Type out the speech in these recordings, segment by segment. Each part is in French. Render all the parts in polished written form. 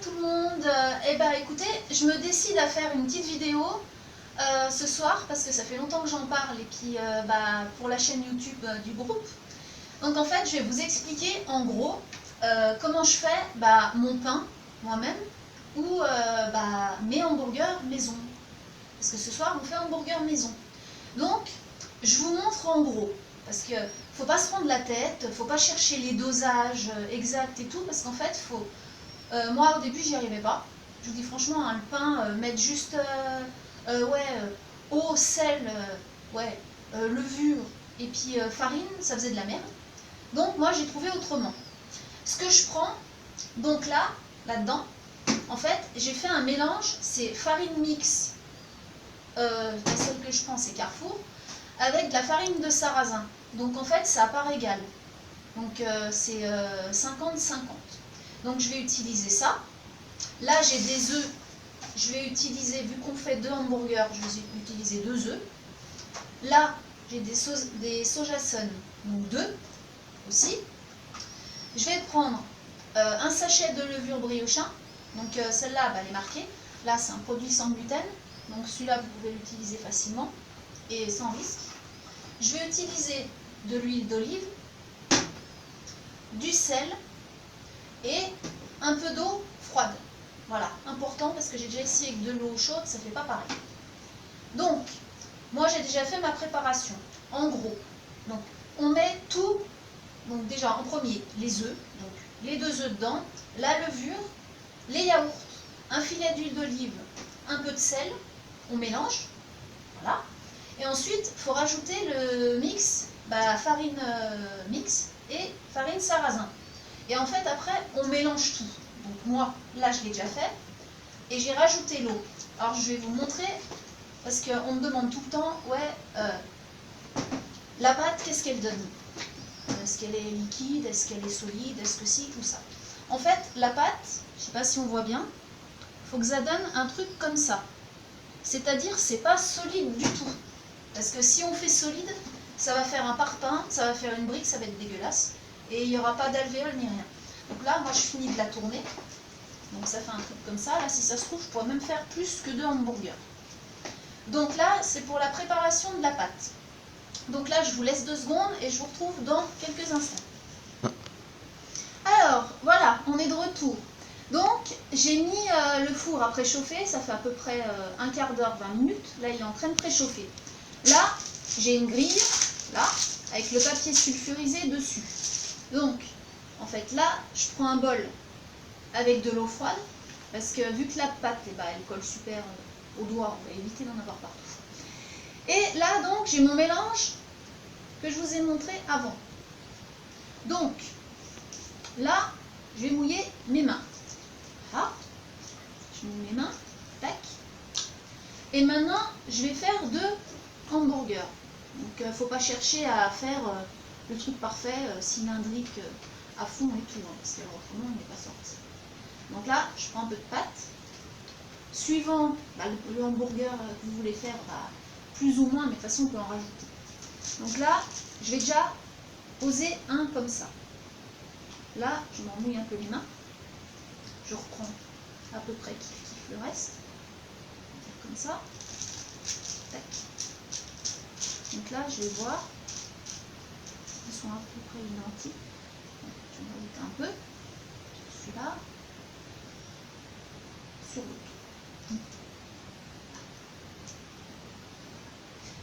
tout le monde. Eh ben écoutez, je me décide à faire une petite vidéo ce soir parce que ça fait longtemps que j'en parle et puis pour la chaîne YouTube du groupe. Donc en fait, je vais vous expliquer en gros comment je fais mon pain moi-même ou mes hamburgers maison. Parce que ce soir, on fait hamburger maison. Donc, je vous montre en gros. Parce que faut pas se prendre la tête, faut pas chercher les dosages exacts et tout, parce qu'en fait, faut. Moi, au début, j'y arrivais pas. Je vous dis franchement, hein, le pain, mettre juste eau, sel, levure et puis farine, ça faisait de la merde. Donc, moi, j'ai trouvé autrement. Ce que je prends, donc là-dedans, en fait, j'ai fait un mélange, c'est farine mix. La seule que je prends, c'est Carrefour, avec de la farine de sarrasin. Donc en fait, c'est à part égale. Donc c'est 50-50. Donc je vais utiliser ça. Là, j'ai des œufs. Je vais utiliser, vu qu'on fait 2 hamburgers, je vais utiliser 2 œufs. Là, j'ai des sojason, donc 2 aussi. Je vais prendre un sachet de levure briochin. Donc celle-là, elle est marquée. Là, c'est un produit sans gluten. Donc celui-là, vous pouvez l'utiliser facilement et sans risque. Je vais utiliser de l'huile d'olive, du sel et un peu d'eau froide. Voilà, important parce que j'ai déjà essayé avec de l'eau chaude, ça ne fait pas pareil. Donc, moi j'ai déjà fait ma préparation. En gros, donc on met tout, donc déjà en premier les œufs, donc les 2 œufs dedans, la levure, les yaourts, un filet d'huile d'olive, un peu de sel, on mélange, voilà. Et ensuite, il faut rajouter le mix, farine mix et farine sarrasin. Et en fait, après, on mélange tout. Donc moi, là, je l'ai déjà fait. Et j'ai rajouté l'eau. Alors, je vais vous montrer, parce qu'on me demande tout le temps, la pâte, qu'est-ce qu'elle donne? Est-ce qu'elle est liquide? Est-ce qu'elle est solide? Est-ce que si, tout ça. En fait, la pâte, je ne sais pas si on voit bien, il faut que ça donne un truc comme ça. C'est-à-dire, c'est pas solide du tout. Parce que si on fait solide, ça va faire un parpaing, ça va faire une brique, ça va être dégueulasse. Et il n'y aura pas d'alvéole ni rien. Donc là, moi, je finis de la tourner. Donc ça fait un truc comme ça. Là, si ça se trouve, je pourrais même faire plus que 2 hamburgers. Donc là, c'est pour la préparation de la pâte. Donc là, je vous laisse 2 secondes et je vous retrouve dans quelques instants. Alors, voilà, on est de retour. Donc, j'ai mis le four à préchauffer, ça fait à peu près un quart d'heure, 20 minutes. Là, il est en train de préchauffer. Là, j'ai une grille, là, avec le papier sulfurisé dessus. Donc, en fait, là, je prends un bol avec de l'eau froide, parce que vu que la pâte, elle colle super au doigt, on va éviter d'en avoir partout. Et là, donc, j'ai mon mélange que je vous ai montré avant. Donc, là, je vais mouiller mes mains. Voilà, je mets mes mains, tac. Et maintenant, je vais faire 2 hamburgers. Donc, il ne faut pas chercher à faire le truc parfait, cylindrique, à fond et tout, hein, parce qu'autrement, on n'est pas sorti. Donc là, je prends un peu de pâte. Suivant le hamburger que vous voulez faire, plus ou moins, mais de toute façon, on peut en rajouter. Donc là, je vais déjà poser un comme ça. Là, je m'en mouille un peu les mains. Je reprends à peu près kiff le reste. Comme ça. Tac. Donc là, je vais voir. Ils sont à peu près identiques. Je vais rajouter un peu. Celui-là. Sur l'autre.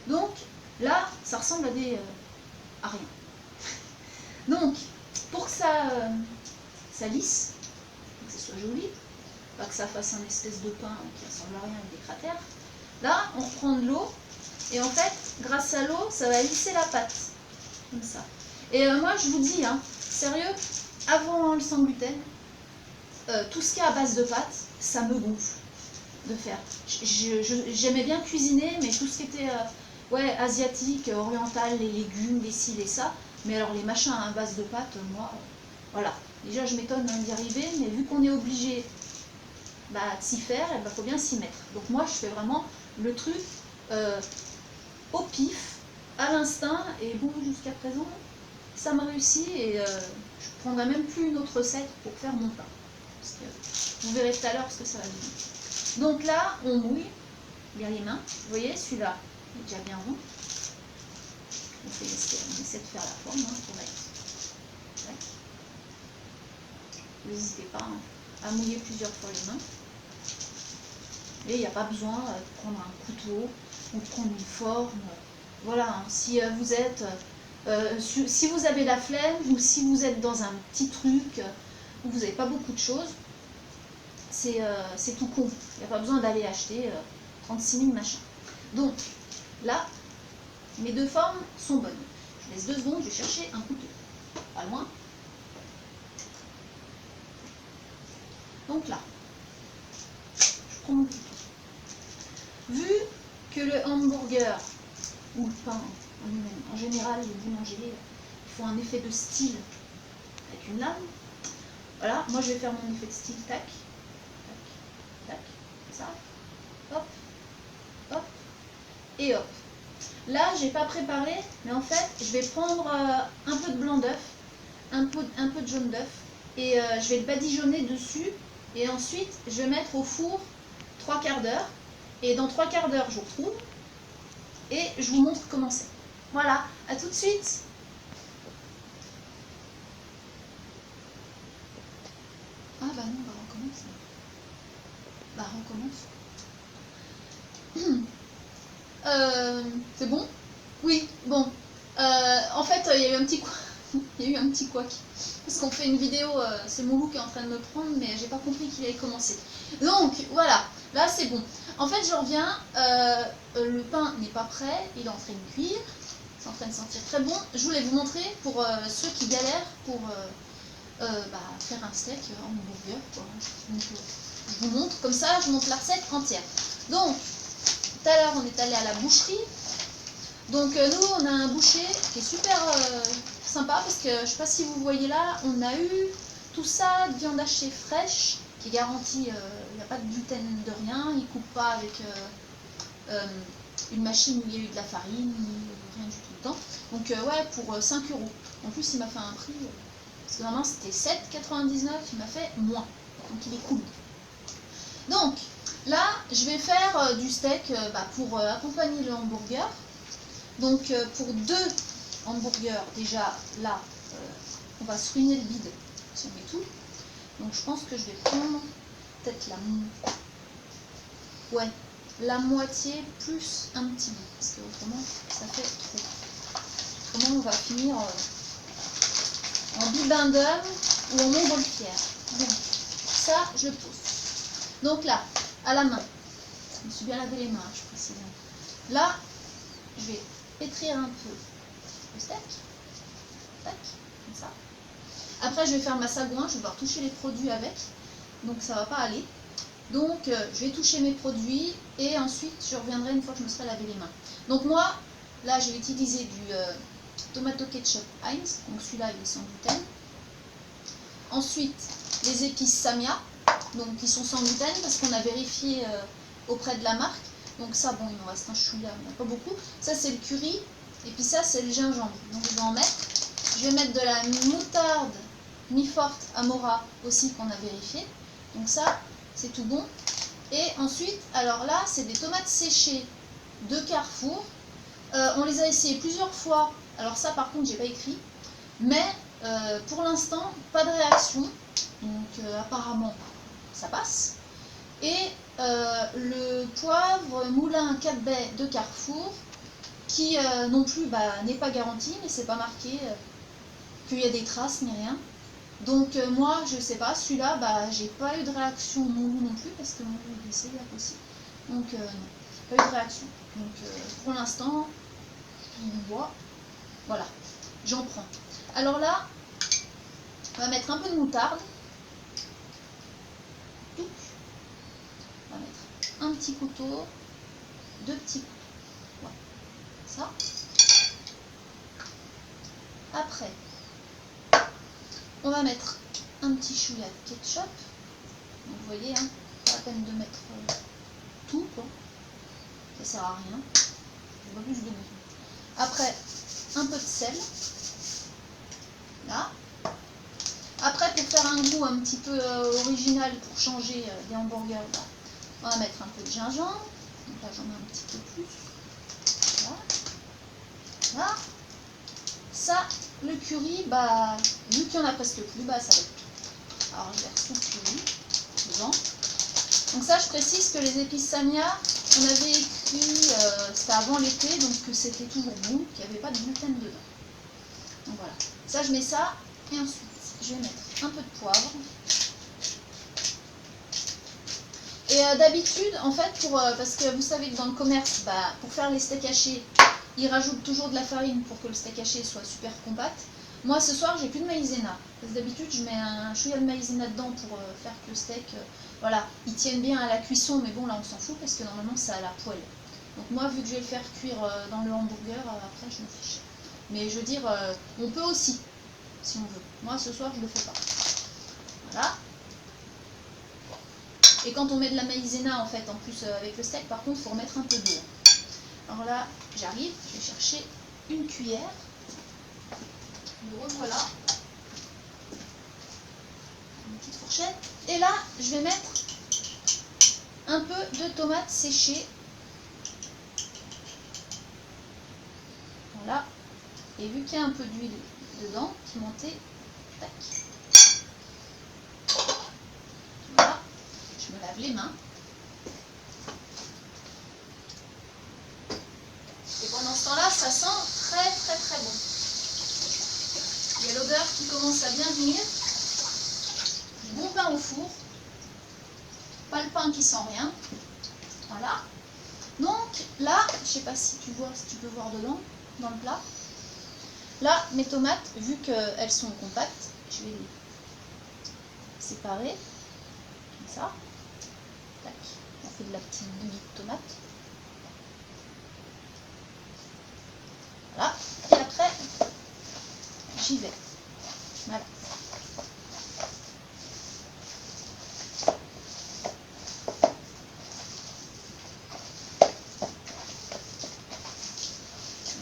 Donc, là, ça ressemble à à rien. Donc, pour que ça lisse, que ce soit joli, pas que ça fasse un espèce de pain qui ressemble à rien avec des cratères. Là, on reprend de l'eau, et en fait, grâce à l'eau, ça va lisser la pâte, comme ça. Et moi, je vous dis, hein, sérieux, avant le sans gluten, tout ce qui est à base de pâte, ça me gonfle de faire. J'aimais bien cuisiner, mais tout ce qui était asiatique, oriental, les légumes, les ci, les ça, mais alors les machins à base de pâte, moi, voilà. Déjà, je m'étonne d'y arriver, mais vu qu'on est obligé de s'y faire, il faut bien s'y mettre. Donc moi, je fais vraiment le truc au pif, à l'instinct, et bon, jusqu'à présent, ça m'a réussi, et je prendrai même plus une autre recette pour faire mon pain. Parce que Vous verrez tout à l'heure ce que ça va donner. Donc là, on mouille bien les mains. Vous voyez, celui-là, il est déjà bien rond. On essaie de faire la forme correcte. N'hésitez pas à mouiller plusieurs fois les mains. Et il n'y a pas besoin de prendre un couteau ou de prendre une forme. Voilà, si vous êtes, si vous avez la flemme ou si vous êtes dans un petit truc où vous n'avez pas beaucoup de choses, c'est tout con. Il n'y a pas besoin d'aller acheter 36 000 machins. Donc là, mes deux formes sont bonnes. Je laisse 2 secondes, je vais chercher un couteau. Pas loin. Donc là, je prends mon couteau. Vu que le hamburger ou le pain en général, les boulangers, ils font un effet de style avec une lame. Voilà, moi je vais faire mon effet de style, tac, tac, tac, ça, hop, hop, et hop. Là, j'ai pas préparé, mais en fait, je vais prendre un peu de blanc d'œuf, un peu de jaune d'œuf, et je vais le badigeonner dessus, et ensuite, je vais mettre au four 3 quarts d'heure, et dans 3 quarts d'heure, je vous retrouve, et je vous montre comment c'est. Voilà, à tout de suite. Ah bah non, bah recommence. Bah recommence. C'est bon? Oui, bon. En fait, il y a eu un petit couac. Parce qu'on fait une vidéo, c'est mon loup qui est en train de me prendre, mais j'ai pas compris qu'il allait commencer. Donc, voilà, là c'est bon. En fait, je reviens, le pain n'est pas prêt, il est en train de cuire. C'est en train de sentir très bon. Je voulais vous montrer pour ceux qui galèrent pour faire un steak en hamburger. Donc, je vous montre, comme ça, je montre la recette entière. Donc, tout à l'heure, on est allé à la boucherie. Donc, nous, on a un boucher qui est super sympa parce que, je ne sais pas si vous voyez là, on a eu tout ça de viande hachée fraîche qui est garantie, il n'y a pas de gluten de rien, il ne coupe pas avec une machine où il y a eu de la farine, rien du tout dedans. Donc, ouais, pour 5 €. En plus, il m'a fait un prix, parce que normalement c'était 7,99, il m'a fait moins. Donc, il est cool. Donc, là, je vais faire du steak pour accompagner le hamburger. Donc, pour 2 hamburgers, déjà, là, on va se ruiner le bide si on met tout. Donc, je pense que je vais prendre peut-être la moitié plus un petit bout. Parce que autrement, ça fait trop. Autrement, on va finir en bibendum ou en montgolfière. Donc, ça, je pose. Donc là, à la main. Je me suis bien lavé les mains, je précise. Là, je vais pétrir un peu le steak. Tac, comme ça. Après, je vais faire ma sagouin, je vais devoir toucher les produits avec. Donc, ça va pas aller. Donc, je vais toucher mes produits et ensuite, je reviendrai une fois que je me serai lavé les mains. Donc, moi, là, je vais utiliser du tomato ketchup Heinz. Donc, celui-là, il est sans gluten. Ensuite, les épices Samia, donc qui sont sans gluten parce qu'on a vérifié auprès de la marque. Donc ça, bon, il me reste un chouïa, mais pas beaucoup. Ça, c'est le curry. Et puis ça, c'est le gingembre. Donc je vais en mettre. Je vais mettre de la moutarde mi-forte Amora aussi qu'on a vérifié. Donc ça, c'est tout bon. Et ensuite, alors là, c'est des tomates séchées de Carrefour. On les a essayées plusieurs fois. Alors ça, par contre, j'ai pas écrit. Mais pour l'instant, pas de réaction. Donc apparemment, ça passe. Et le poivre moulin 4 baies de Carrefour, qui non plus n'est pas garanti, mais c'est pas marqué qu'il y a des traces ni rien. Donc moi, je sais pas, celui-là, j'ai pas eu de réaction mon loup non plus, parce que mon loup il essaye aussi. Donc non, pas eu de réaction. Donc pour l'instant, il boit. Voilà, j'en prends. Alors là, on va mettre un peu de moutarde. On va mettre un petit couteau, 2 petits couteaux. Voilà. Ça. Après, on va mettre un petit chouïa de ketchup. Donc, vous voyez, hein, pas la peine de mettre tout, quoi. Ça sert à rien. Je vois plus de besoin. Après, un peu de sel. Là. Après, pour faire un goût un petit peu original, pour changer des hamburgers, bah, on va mettre un peu de gingembre. Donc là, j'en mets un petit peu plus. Voilà. Voilà. Ça, le curry, bah, vu qu'il y en a presque plus, bah, ça va être tout. Alors, je verse tout le curry dedans. Donc ça, je précise que les épices Samia, on avait écrit, c'était avant l'été, donc que c'était toujours bon, qu'il n'y avait pas de gluten dedans. Donc voilà. Ça, je mets ça, et ensuite, je vais mettre un peu de poivre. Et d'habitude, en fait, parce que vous savez que dans le commerce, bah, pour faire les steaks hachés, ils rajoutent toujours de la farine pour que le steak haché soit super compact. Moi, ce soir, j'ai plus de maïzena. Parce que d'habitude, je mets un chouïa de maïzena dedans pour faire que le steak, voilà, il tienne bien à la cuisson. Mais bon, là, on s'en fout parce que normalement, c'est à la poêle. Donc moi, vu que je vais le faire cuire dans le hamburger, après, je me fiche. Mais je veux dire, on peut aussi, si on veut. Moi, ce soir, je le fais pas. Voilà. Et quand on met de la maïzena, en fait, en plus avec le steak, par contre, il faut remettre un peu d'eau. Alors là, j'arrive, je vais chercher une cuillère. Me revoilà. Une petite fourchette. Et là, je vais mettre un peu de tomates séchées. Voilà. Et vu qu'il y a un peu d'huile dedans, pimentée, tac. Voilà. Je me lave les mains. Et pendant ce temps-là, ça sent très très très bon. Il y a l'odeur qui commence à bien venir. Bon pain au four. Pas le pain qui sent rien. Voilà. Donc là, je sais pas si tu vois, si tu peux voir dedans, dans le plat. Là, mes tomates, vu qu'elles sont compactes, je vais les séparer. Comme ça. Tac. On fait de la petite bouillie de tomates. Voilà. Et après, j'y vais. Voilà.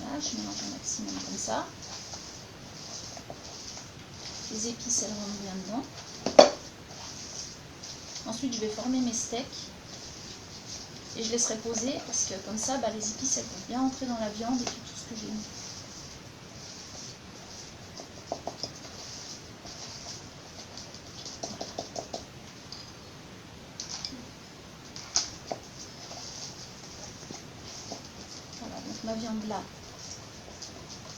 Voilà, je mélange un maximum comme ça. Les épices, elles rentrent bien dedans. Ensuite, je vais former mes steaks. Et je laisserai poser parce que comme ça, bah, les épices, elles vont bien entrer dans la viande et tout ce que j'ai mis. Voilà, donc ma viande là,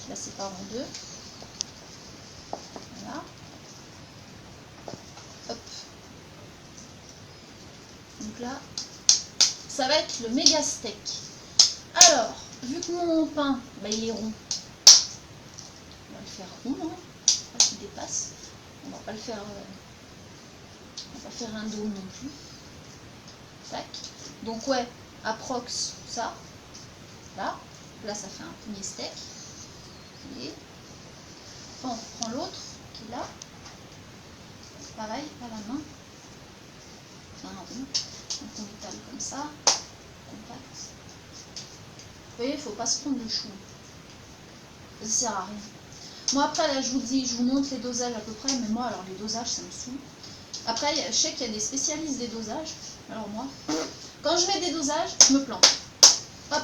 je la sépare en deux. Voilà. Hop. Donc là, ça va être le méga steak. Alors, vu que mon pain, bah, il est rond, on va le faire rond, hein, pas qu'il dépasse. On va pas le faire, on va pas faire un dôme non plus. Tac. Donc ouais, approx ça. Là ça fait un premier steak. Et on prend l'autre qui est là. Pareil, à la main. Enfin, en rond. Donc on étale comme ça. Compact. Vous voyez, il ne faut pas se prendre le chou. Ça sert à rien. Moi après là je vous dis, je vous montre les dosages à peu près, mais moi alors les dosages ça me saoule. Après je sais qu'il y a des spécialistes des dosages. Alors moi, quand je mets des dosages, je me plante. Hop.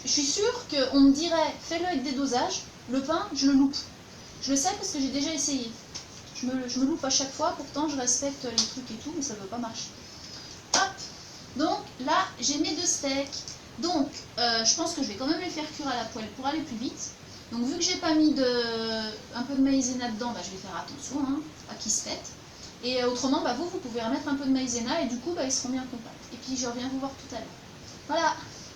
Je suis sûre qu'on me dirait fais-le avec des dosages, le pain je le loupe. Je le sais parce que j'ai déjà essayé. Je me loupe à chaque fois, pourtant je respecte les trucs et tout, mais ça ne veut pas marcher. Hop. Donc là j'ai mes deux steaks. Donc je pense que je vais quand même les faire cuire à la poêle pour aller plus vite. Donc vu que j'ai pas mis un peu de maïzena dedans, bah, je vais faire attention hein, à qu'ils se pètent. Et autrement, bah, vous pouvez remettre un peu de maïzena et du coup bah, ils seront bien compacts. Et puis je reviens vous voir tout à l'heure. Voilà.